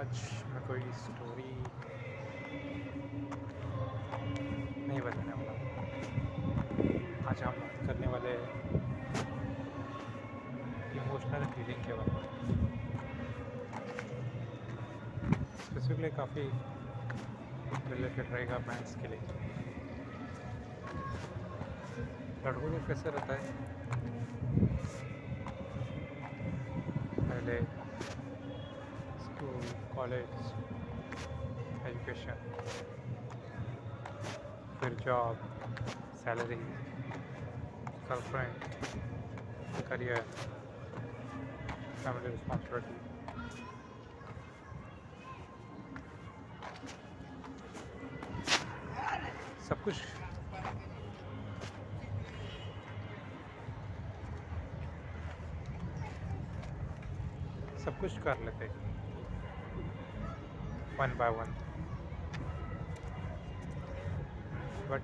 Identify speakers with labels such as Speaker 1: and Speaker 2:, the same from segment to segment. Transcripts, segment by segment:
Speaker 1: आज मैं कोई स्टोरी नहीं बताने वाला हूँ। आज हम बात करने वाले हैं इमोशनल हीलिंग के बारे में। स्पेसिफिकली काफ़ी रिलेटेड रहेगा मैंस के लिए। लड़कों को कैसे रहता है, पहले स्कूल, कॉलेज, एजुकेशन, फिर job, salary, girlfriend, career, family responsibility, सब कुछ कर लेते वन बाय वन। बट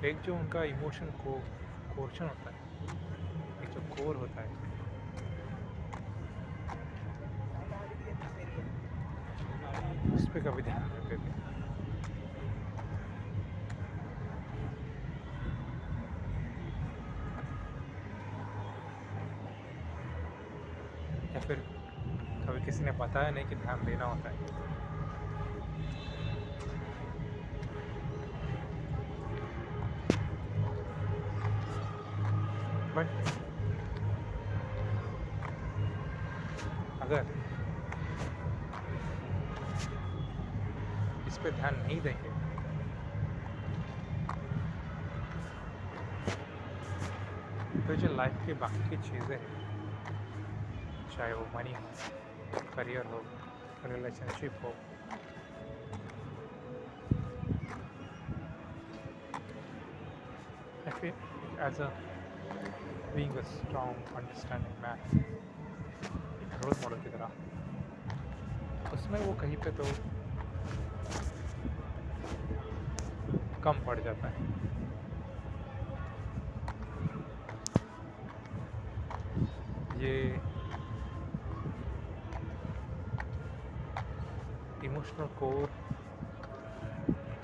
Speaker 1: एक जो उनका इमोशन को कोर्शन होता है, एक जो कोर होता है, उस पर कभी ध्यान नहीं देते। या फिर कभी किसी ने बताया नहीं कि ध्यान देना होता है। बट अगर इस पे ध्यान नहीं देंगे तो जो लाइफ की बाकी की चीज़ें हैं, चाहे वो मनी हो, करियर हो, रिलेशनशिप हो, या फिर as a being a strong understanding man, एक रोल मॉडल की तरह, उसमें वो कहीं पे तो कम पड़ जाता है। ये इमोशनल कोर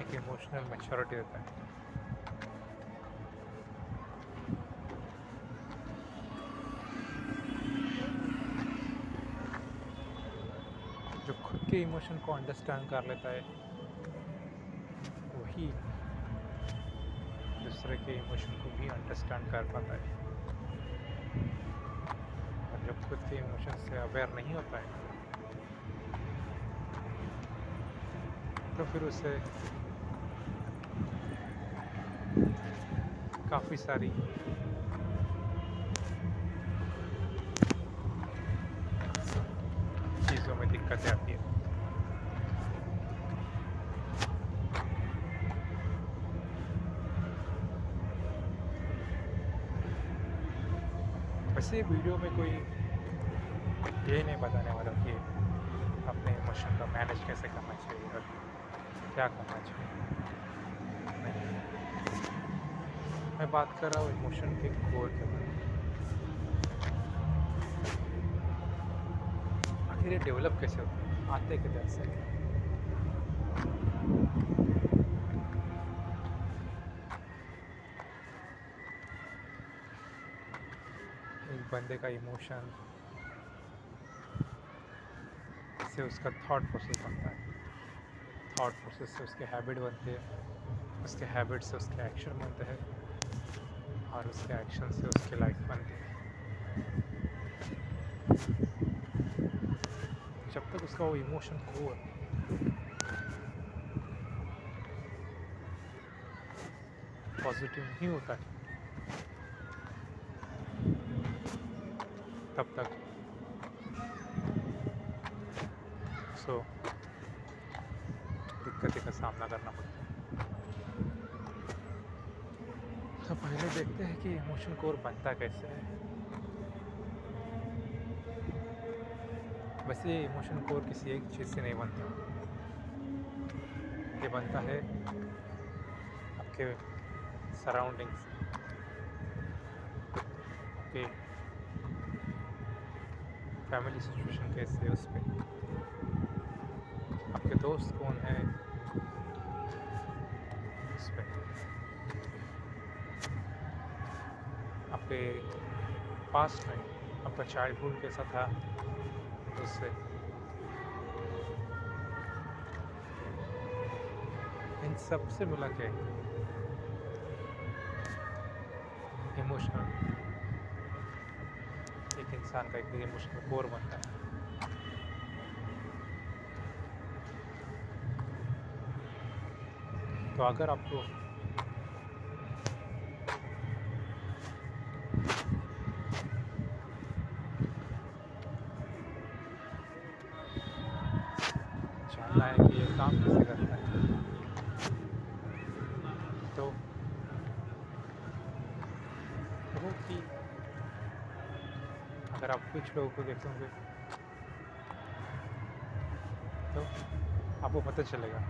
Speaker 1: एक इमोशनल मैच्योरिटी देता है। जो खुद के इमोशन को अंडरस्टैंड कर लेता है वही दूसरे के इमोशन को भी अंडरस्टैंड कर पाता है। और जब खुद के इमोशन से अवेयर नहीं होता है तो फिर उसे काफ़ी सारी चीज़ों में दिक्कतें आती है। वैसे वीडियो में कोई ये नहीं बताने वाला कि अपने इमोशन को मैनेज कैसे करना चाहिए और क्या करना चाहिए। नहीं, मैं बात कर रहा हूँ इमोशन के कोर के बारे में। आखिर ये डेवलप कैसे होते हैं, आते किधर से? एक बंदे का इमोशन से उसका थॉट प्रोसेस बनता है, थॉट प्रोसेस से उसके हैबिट बनते हैं, उसके हैबिट से उसके एक्शन बनते हैं, और उसके एक्शन से उसकी लाइफ बनती है। जब तक उसका वो इमोशन कोर पॉजिटिव नहीं होता है तब तक उसको दिक्कतें का सामना करना पड़ता है। तो पहले देखते हैं कि इमोशन कोर बनता कैसे है। वैसे इमोशन कोर किसी एक चीज़ से नहीं बनता, ये बनता है आपके सराउंडिंग्स, आपके फैमिली सिचुएशन कैसे है, उस पर आपके दोस्त कौन है, उस पर आपके पास्ट में आपका चाइल्डहुड कैसा था, उससे इन सब से मिला के इमोशनल एक इंसान का एक इमोशनल कोर बनता है। तो अगर आपको जानना है कि ये काम कैसे करता है, तो वो कि अगर आप कुछ लोगों को देखेंगे तो आपको पता चलेगा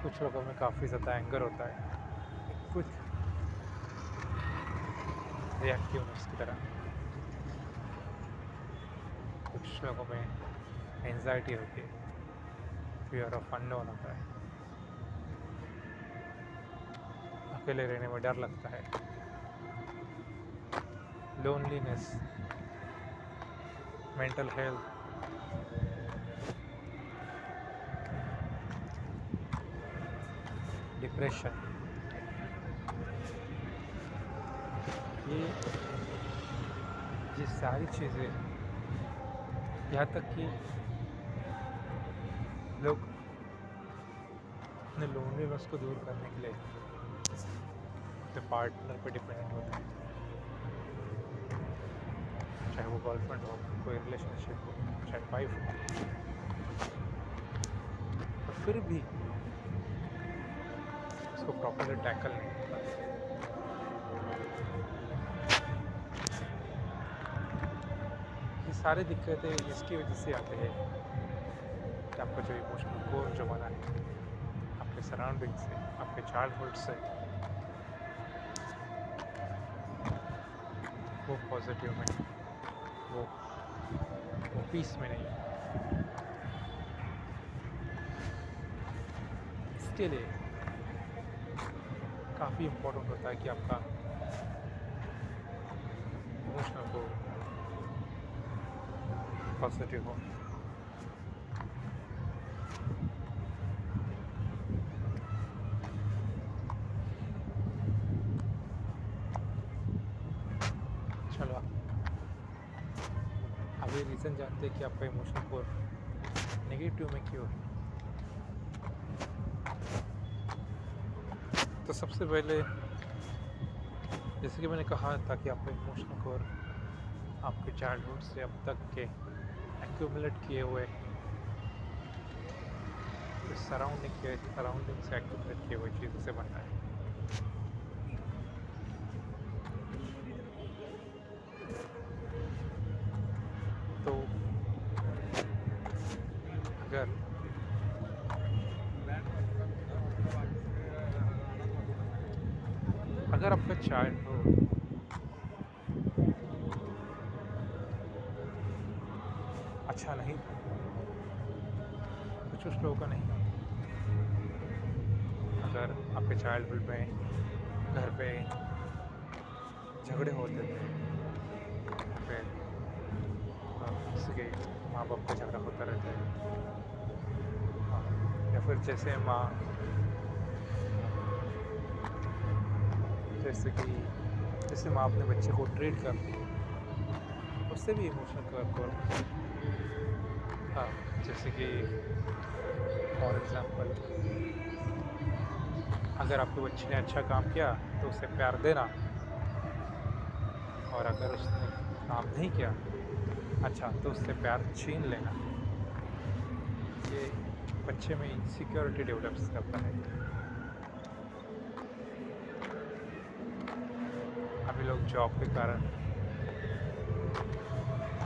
Speaker 1: कुछ लोगों में काफ़ी ज़्यादा एंगर होता है, कुछ रिएक्टिवनेस की तरह, कुछ लोगों में एंजाइटी होती है, फियर ऑफ अननोन होता है, अकेले रहने में डर लगता है, लोनलीनेस, मेंटल हेल्थ, डिप्रेशन, ये सारी चीज़ें, यहाँ तक कि लोग अपने लोनलीनेस को दूर करने के लिए अपने पार्टनर पर डिपेंडेंट होते हैं, चाहे वो गर्लफ्रेंड हो, कोई रिलेशनशिप हो, चाहे वाइफ हो, और फिर भी उसको प्रॉपर्ली टैकल नहीं कर पाते। ये सारी दिक्कतें इसकी वजह से आते हैं कि आपका जो इमोशनल कोर जो बना है आपके सराउंडिंग से, आपके चाइल्डहुड से, वो पॉजिटिव में, वो पीस में नहीं। इसके लिए काफ़ी इम्पोर्टेंट होता है कि आपका इमोशनल को पॉजिटिव हो। चलो अब ये रीज़न जानते हैं कि आपका इमोशनल कोर नेगेटिव में क्यों है। तो सबसे पहले जैसे कि मैंने कहा था कि आपका इमोशनल कोर आपके चाइल्डहुड से अब तक के एक्यूमुलेट किए हुए सराउंडिंग से एक्यूमुलेट किए हुए चीज़ों से बनना है। तो अगर आपका चाइल्डहुड अच्छा नहीं था, कुछ लोगों का नहीं, अगर आपके चाइल्डहुड में घर पे झगड़े होते थे, फिर किसी के माँ बाप का झगड़ा होता रहता है, या फिर जैसे माँ अपने बच्चे को ट्रीट करती है, उससे भी इमोशनल कोर। हाँ, जैसे कि फॉर एग्ज़ाम्पल अगर आपके बच्चे ने अच्छा काम किया तो उसे प्यार देना, और अगर उसने काम नहीं किया अच्छा तो उससे प्यार छीन लेना। ये बच्चे में इनसिक्योरिटी डेवलप्स करता है। अभी लोग जॉब के कारण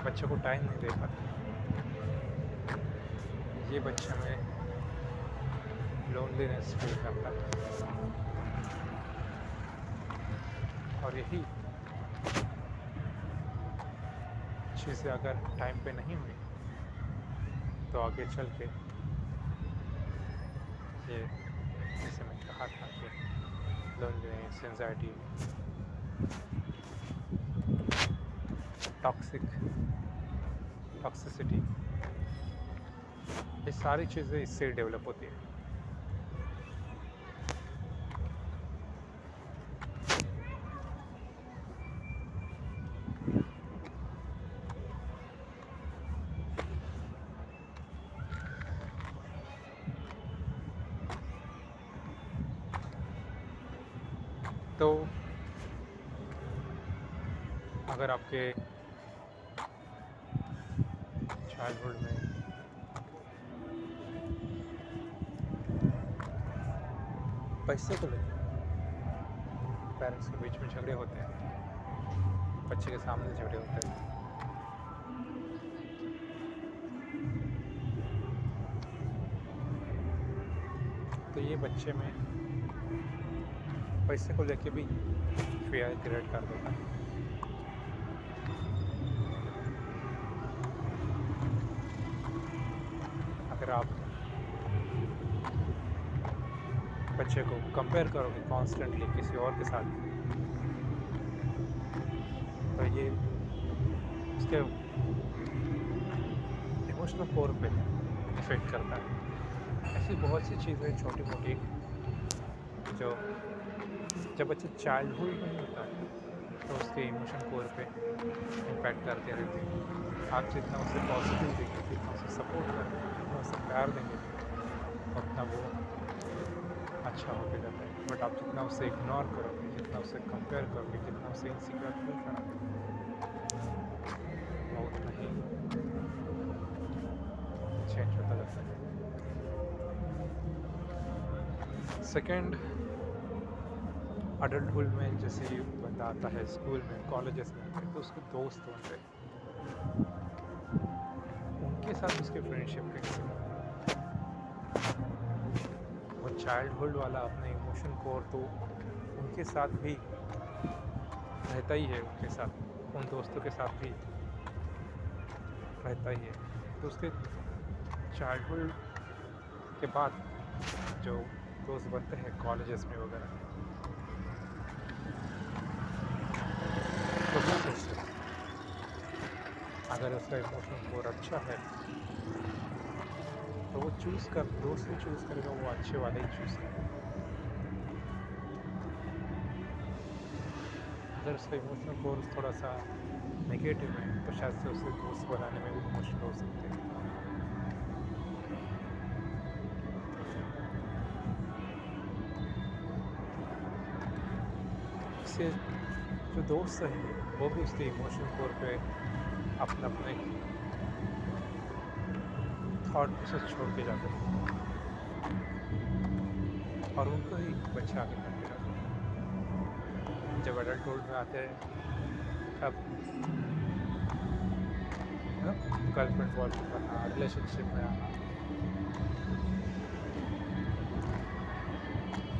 Speaker 1: बच्चे को टाइम नहीं दे पाते, ये बच्चे में लोनलीनेस फील करता है, और यही चीज़ें अगर टाइम पे नहीं हुई तो आगे चल के ये, जैसे मैंने कहा था कि लोनलीनेस, एंजाइटी, टॉक्सिसिटी, ये सारी चीज़ें इससे डेवलप होती है। तो अगर आपके चाइल्डहुड में पैसे को लेकर पेरेंट्स के बीच में झगड़े होते हैं, बच्चे के सामने झगड़े होते हैं, तो ये बच्चे में पैसे को लेके भी फियर क्रिएट कर देता है। अगर आप बच्चे को कंपेयर करोगे कॉन्स्टेंटली किसी और के साथ, तो ये उसके इमोशनल कोर पे इफेक्ट करता है। ऐसी बहुत सी चीज़ें छोटी मोटी जो जब बच्चा चाइल्डहुड में होता है तो उसके इमोशन कोर पे इम्पैक्ट करते रहते हैं। आप जितना उसे पॉजिटिव देंगे, जितना उसे सपोर्ट करेंगे, जितना उसे प्यार देंगे, उतना वो अच्छा होते जाता है। बट आप जितना उसे इग्नोर करोगे, जितना उसे कंपेयर करोगे, जितना उसे इनसिक्योर फील कराओगे, वो उतना ही चेंज होता जाता है। सेकेंड, अडल्टहुड में जैसे ही बंदा आता है, स्कूल में, कॉलेजेस में, तो उसके दोस्त होते हैं, उनके साथ उसके फ्रेंडशिप कैसे, वो चाइल्डहुड वाला अपने इमोशन कोर तो उनके साथ भी रहता ही है, उनके साथ, उन दोस्तों के साथ भी रहता ही है। तो उसके चाइल्डहुड के बाद जो दोस्त बनते हैं कॉलेजेस में वगैरह, तो क्या सोचते हैं, अगर उसका इमोशनल कोर अच्छा है तो वो दोस्त ही चूज़ करेगा, वो अच्छे वाले ही चूज़ करेगा। अगर उसका इमोशनल कोर थोड़ा सा नेगेटिव है तो शायद से उसे दोस्त बनाने में भी मुश्किल हो सकती है। इससे जो दोस्त रहेंगे वो भी उसके इमोशनल कोर पे अपने अपने थॉट प्रोसेस छोड़ के जाते हैं और उनको ही बच्चे आगे करते जाते हैं। जब एडल्टहुड में आते हैं तब गर्लफ्रेंड बॉयफ्रेंड बनना, रिलेशनशिप में आना,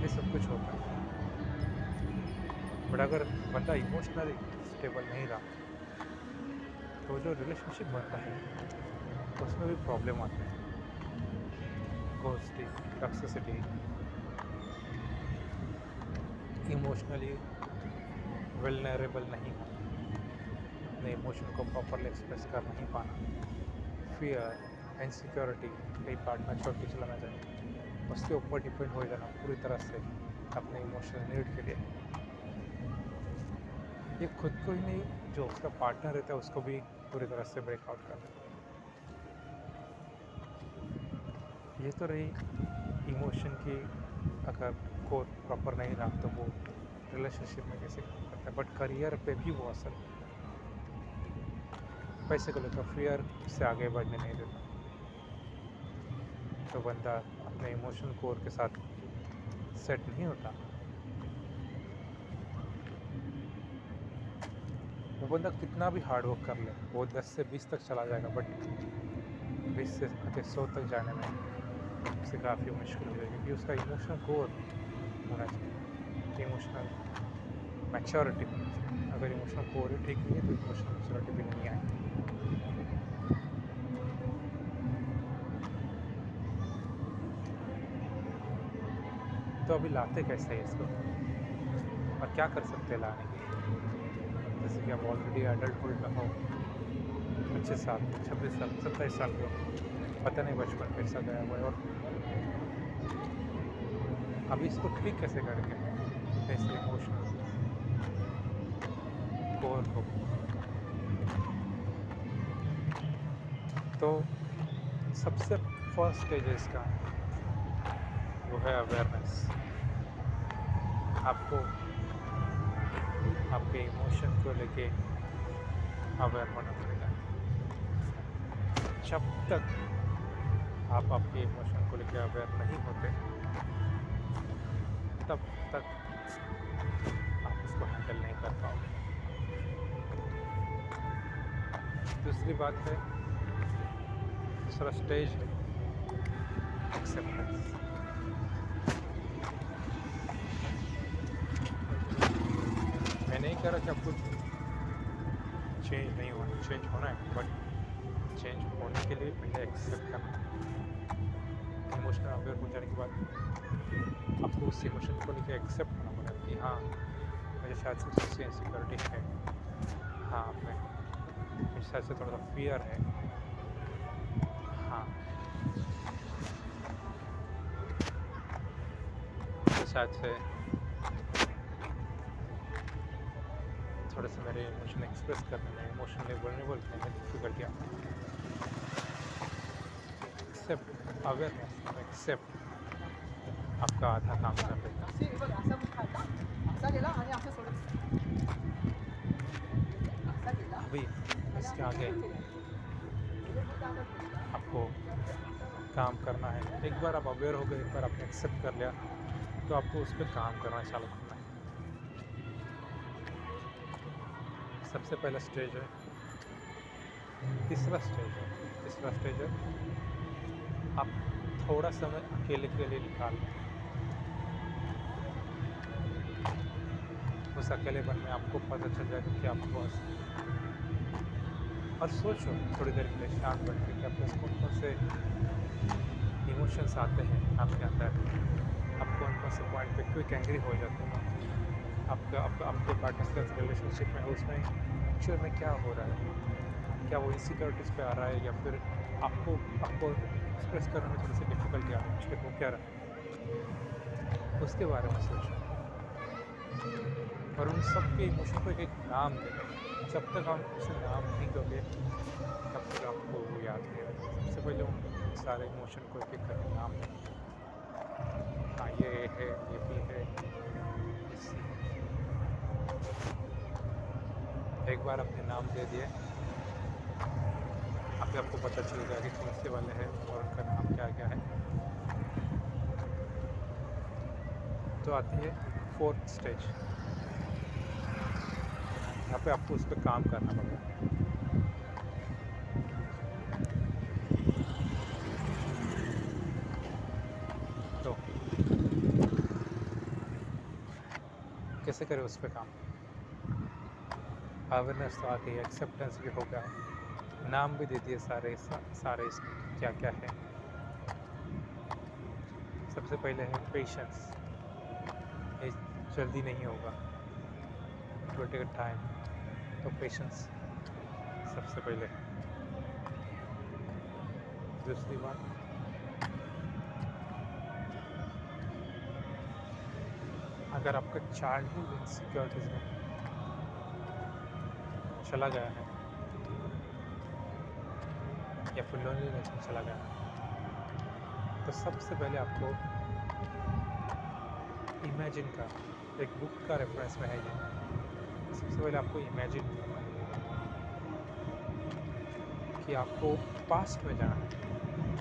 Speaker 1: ये सब कुछ होता है। बट अगर बंदा इमोशनली स्टेबल नहीं रहा तो जो रिलेशनशिप बनता है उसमें भी प्रॉब्लम आते हैं, घोस्टिंग, टॉक्सिसिटी, इमोशनली वल्नरेबल नहीं होना, अपने इमोशन को प्रॉपरली एक्सप्रेस कर नहीं पाना, फियर, इनसिक्योरिटी, कई पार्टनर छोड़ के चला जाए, उसके ऊपर डिपेंड हो जाना पूरी तरह से अपने इमोशनल नीड के लिए। ये खुद को ही नहीं, जो उसका पार्टनर रहता है उसको भी पूरी तरह से ब्रेकआउट करना। ये तो रही इमोशन की, अगर कोर प्रॉपर नहीं रहा तो वो रिलेशनशिप में कैसे काम करता है। बट करियर पे भी वो असर, पैसे को लेकर फियर से आगे बढ़ने नहीं देता, तो बंदा अपने इमोशन कोर के साथ सेट नहीं होता। वो बंदा कितना भी हार्ड वर्क कर ले, वो 10 से 20 तक चला जाएगा, बट 20 से 100 तक जाने में उसे काफ़ी मुश्किल हो जाएगी, क्योंकि उसका इमोशनल कोर होना चाहिए, इमोशनल मैच्योरिटी होनी चाहिए। अगर इमोशनल कोर ही ठीक नहीं है तो इमोशनल मैच्योरिटी भी नहीं आएगी। तो अभी लाते कैसे है इसको और क्या कर सकते हैं लाने के लिए? जैसे कि आप ऑलरेडी एडल्टहुड में हो, 25 साल 26 साल 27 साल के हो, पता नहीं बचपन कैसा गया हुआ है, और अभी इसको ठीक कैसे करेंगे ऐसे इमोशनल कोर को? तो सबसे फर्स्ट स्टेज है इसका, वो है अवेयरनेस। आपको आपके इमोशन को लेके अवेयर होना पड़ेगा। जब तक आप आपके इमोशन को लेके अवेयर नहीं होते तब तक आप इसको हैंडल नहीं कर पाओगे। दूसरी बात है, दूसरा स्टेज है एक्सेप्टेंस। मैं नहीं कह रहा कि आपको चेंज नहीं होना, चेंज होना है, बट चेंज होने के लिए पहले एक्सेप्ट करना। इमोशनल अवेयर हो जाने के बाद आपको उस इमोशन को लेकर एक्सेप्ट करना पड़ेगा कि हाँ, मुझे शायद से उससे इनसिक्योरिटी है, हाँ मुझे शायद से थोड़ा सा फियर है, हाँ मुझे शायद से थोड़े से मेरे इमोशन एक्सप्रेस करने में, इमोशनली वल्नरेबल करने में डिफिकल्टी आती है। एक्सेप्ट अवेयरनेस, एक्सेप्ट आपका आधा काम कर देगा। अभी इसके आगे आपको काम करना है। एक बार आप अवेयर हो गए, एक बार आपने एक्सेप्ट कर लिया, तो आपको उस पर काम करना चालू करना है। सबसे पहला स्टेज है, तीसरा स्टेज है आप थोड़ा समय अकेले के लिए निकाल लें। उस अकेलेपन में आपको पता चल जाएगा कि आपको और सोचो थोड़ी देर के लिए शांत बैठ के कि आपके कौन कौन से इमोशंस आते हैं आपके अंदर, आप कौन कौन से पॉइंट पे क्विक एंग्री हो जाते हैं, आपके पार्टनर के रिलेशनशिप में, उसमें एक्चुअल में क्या हो रहा है, क्या वो इनसिक्योरिटीज़ पे आ रहा है, या फिर आपको एक्सप्रेस करने में थोड़ी सी डिफ़िकल्टी आ रही है, वो क्या रहा है, उसके बारे में सोचो और उन सब के इमोशन को एक नाम दें। जब तक आप उसे नाम नहीं दोगे तब तक आपको वो याद नहीं रहेगा। सबसे पहले उन सारे इमोशन को एक करके नाम दें। हाँ, ये है, ये भी है, एक बार अपने नाम दे दिए, आपको पता चल जाएगा कि कौन से वाले हैं और उनका नाम क्या क्या है। तो आती है फोर्थ स्टेज, यहाँ पे आपको उस पर काम करना पड़ेगा। तो कैसे करें उस पर काम? अवेयरनेस तो आ गई, एक्सेप्टेंस भी हो गया, नाम भी दे दिए सारे क्या क्या है। सबसे पहले है पेशेंस, ये जल्दी नहीं होगा, इट विल टेक टाइम। तो पेशेंस सबसे पहले। दूसरी बात, अगर आपका चाइल्डहुड इनसिक्योरिटीज़ में चला गया है या फिर लोनलीनेस में चला गया है, तो सबसे पहले आपको इमेजिन का, एक बुक का रेफरेंस में है ये, सबसे पहले आपको इमेजिन कि आपको पास्ट में जाना है।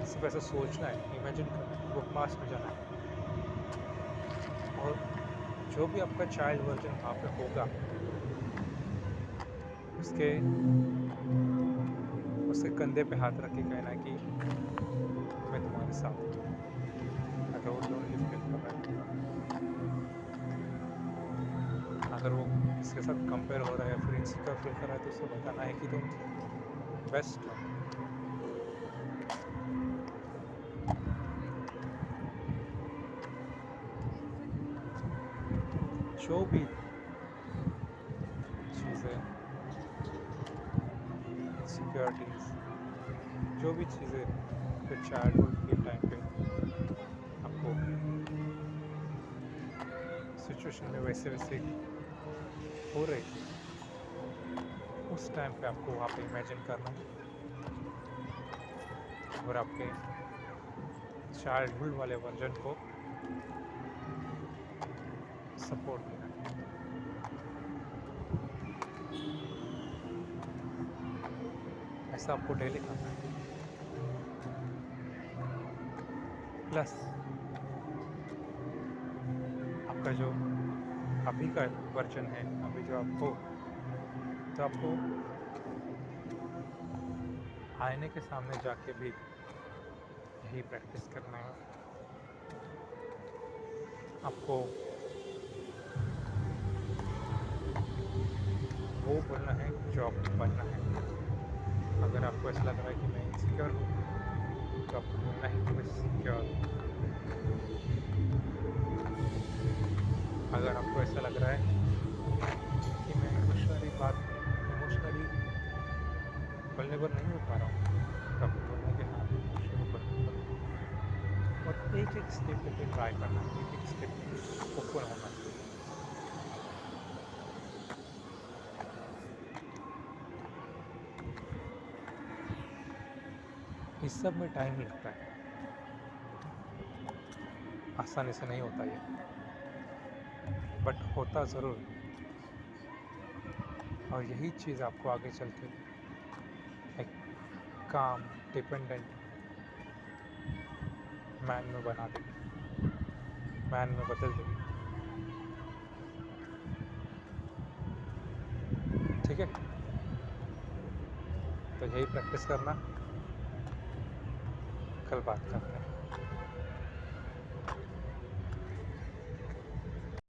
Speaker 1: सिर्फ ऐसा सोचना है, इमेजिन करना है, वो पास्ट में जाना है और जो भी आपका चाइल्ड वर्जन वहाँ पे होगा उसके कंधे पे हाथ रख के कहना कि मैं तुम्हारे साथ हूँ। अगर वो लोनली फील कर रहा है, अगर वो किसके साथ कंपेयर हो रहा है या फिर इनसिक्योर फील कर रहा है, तो उसे बताना है कि तुम बेस्ट हो। जो भी चीज़ें, इनसिक्योरिटीज़, जो भी चीज़ें फिर चाइल्डहुड के टाइम पे आपको सिचुएशन में वैसे वैसे हो रही थी, उस टाइम पे आपको वहाँ पे इमेजिन करना है और आपके चाइल्डहुड वाले वर्जन को सपोर्ट देना है। ऐसा आपको डेली करना है। प्लस आपका जो अभी का वर्जन है, अभी जो आप हो, तो आपको आईने के सामने जाके भी यही प्रैक्टिस करना है। आपको वो बोलना है जो आपको बनना है। अगर आपको ऐसा लग रहा है कि मैं इनसिक्योर हूँ, तो आपको बोलना है कि मैं सिक्योर हूँ। अगर आपको ऐसा लग रहा है कि मैं इमोशनली वल्नरेबल नहीं हो पा रहा हूँ, तो आपको बोलना है कि हाँ, मैं इमोशनली वल्नरेबल हूँ। और एक एक स्टेप लेके ट्राई करना है, एक एक स्टेप ओपन होना है। इस सब में टाइम लगता है, आसानी से नहीं होता ये, बट होता ज़रूर है। और यही चीज़ आपको आगे चल के एक काम डिपेंडेंट मैन में बना देगी, मैन में बदल देगी। ठीक है, तो यही प्रैक्टिस करना। कल बात करते हैं।